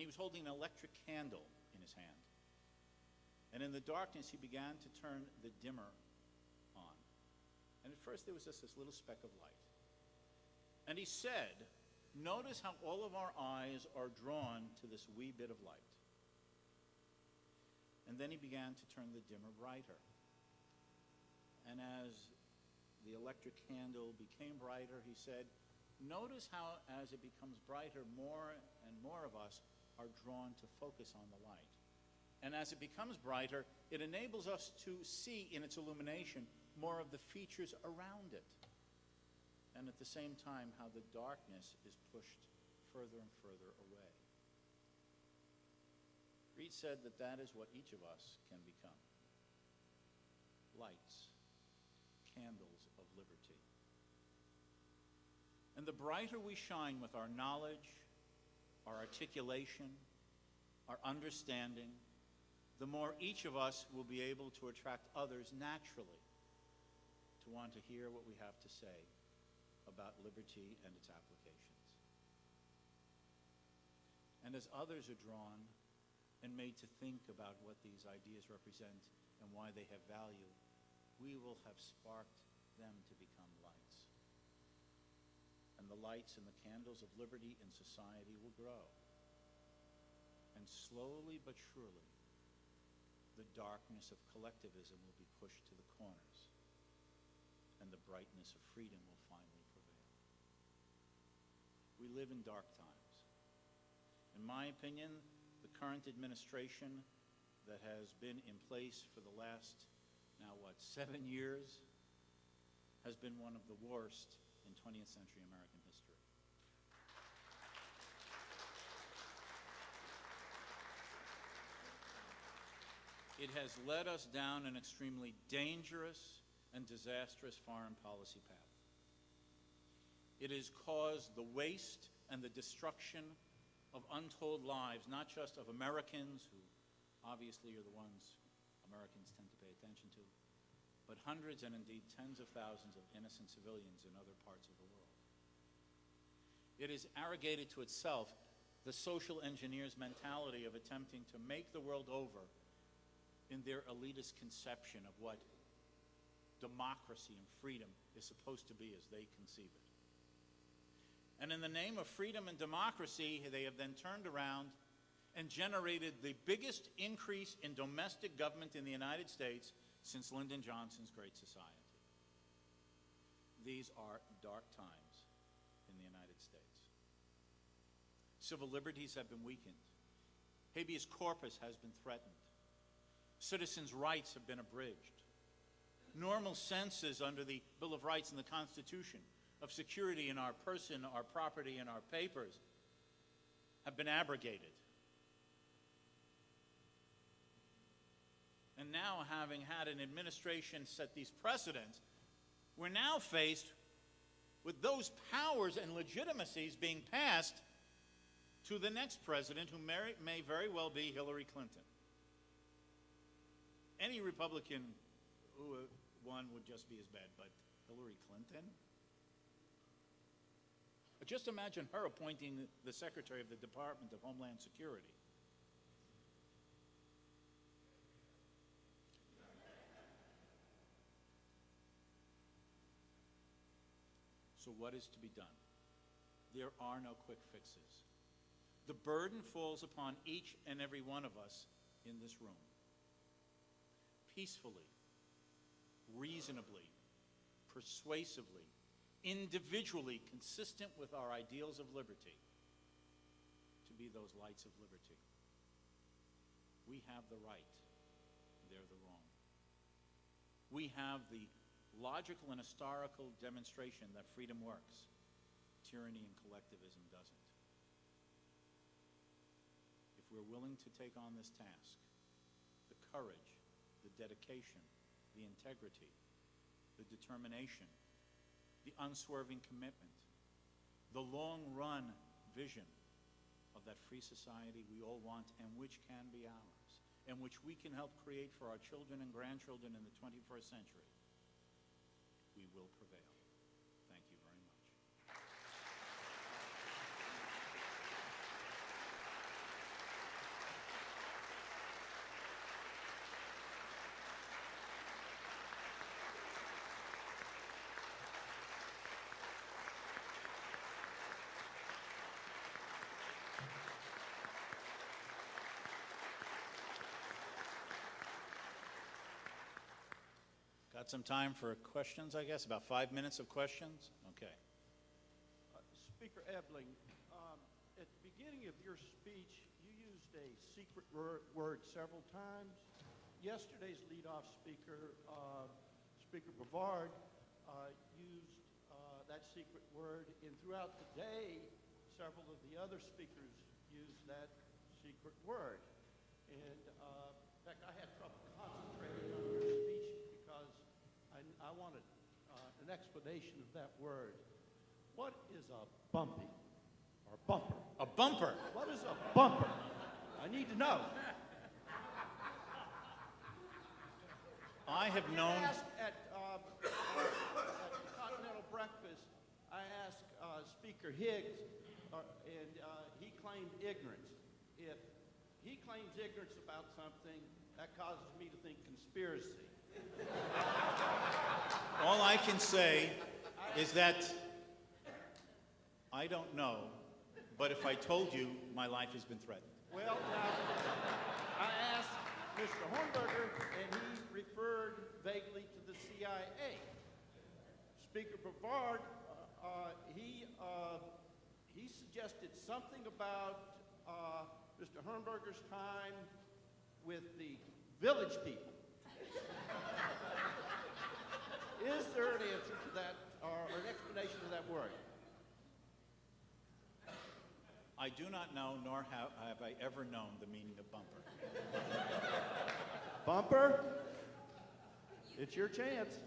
he was holding an electric candle in his hand. And in the darkness, he began to turn the dimmer on. And at first, there was just this little speck of light. And he said, notice how all of our eyes are drawn to this wee bit of light. And then he began to turn the dimmer brighter. And as the electric candle became brighter, he said, notice how as it becomes brighter, more and more of us are drawn to focus on the light. And as it becomes brighter, it enables us to see in its illumination more of the features around it. And at the same time, how the darkness is pushed further and further away. Reed said that that is what each of us can become. Lights, candles of liberty. And the brighter we shine with our knowledge, our articulation, our understanding, the more each of us will be able to attract others naturally to want to hear what we have to say about liberty and its applications. And as others are drawn and made to think about what these ideas represent and why they have value, we will have sparked them to become lights. And the lights and the candles of liberty in society will grow. And slowly but surely, the darkness of collectivism will be pushed to the corners, and the brightness of freedom will finally prevail. We live in dark times. In my opinion, the current administration that has been in place for the last, 7 years, has been one of the worst in 20th century American history. It has led us down an extremely dangerous and disastrous foreign policy path. It has caused the waste and the destruction of untold lives, not just of Americans, who obviously are the ones Americans tend to pay attention to, but hundreds and indeed tens of thousands of innocent civilians in other parts of the world. It has arrogated to itself the social engineer's mentality of attempting to make the world over in their elitist conception of what democracy and freedom is supposed to be as they conceive it. And in the name of freedom and democracy, they have then turned around and generated the biggest increase in domestic government in the United States since Lyndon Johnson's Great Society. These are dark times in the United States. Civil liberties have been weakened. Habeas corpus has been threatened. Citizens' rights have been abridged. Normal senses under the Bill of Rights and the Constitution of security in our person, our property, and our papers have been abrogated. And now, having had an administration set these precedents, we're now faced with those powers and legitimacies being passed to the next president, who may very well be Hillary Clinton. Any Republican who won would just be as bad, but Hillary Clinton? Just imagine her appointing the Secretary of the Department of Homeland Security. So what is to be done? There are no quick fixes. The burden falls upon each and every one of us in this room. Peacefully, reasonably, persuasively, individually, consistent with our ideals of liberty, to be those lights of liberty. We have the right, they're the wrong. We have the logical and historical demonstration that freedom works. Tyranny and collectivism doesn't. If we're willing to take on this task, the courage, the dedication, the integrity, the determination, the unswerving commitment, the long-run vision of that free society we all want and which can be ours, and which we can help create for our children and grandchildren in the 21st century, we will prevail. Thank you very much. Got some time for questions, I guess, about 5 minutes of questions? Okay. Speaker Ebeling, at the beginning of your speech, you used a secret word several times. Yesterday's leadoff speaker, Speaker Brevard, used that secret word, and throughout the day, several of the other speakers used that secret word. And in fact, I had trouble concentrating on your speech because I wanted an explanation of that word. What is a bumpy or bumper? A bumper. What is a bumper? I need to know. I have known. At Continental Breakfast, I asked Speaker Higgs, and he claimed ignorance. If he claims ignorance about something, that causes me to think conspiracy. All I can say is that I don't know, but if I told you, my life has been threatened. Well, now, I asked Mr. Hornberger, and he referred vaguely to the CIA. Speaker Brevard, he suggested something about Mr. Hornberger's time with the village people. Is there an answer to that, or an explanation of that word? I do not know, nor have I ever known the meaning of bumper. Bumper? It's your chance.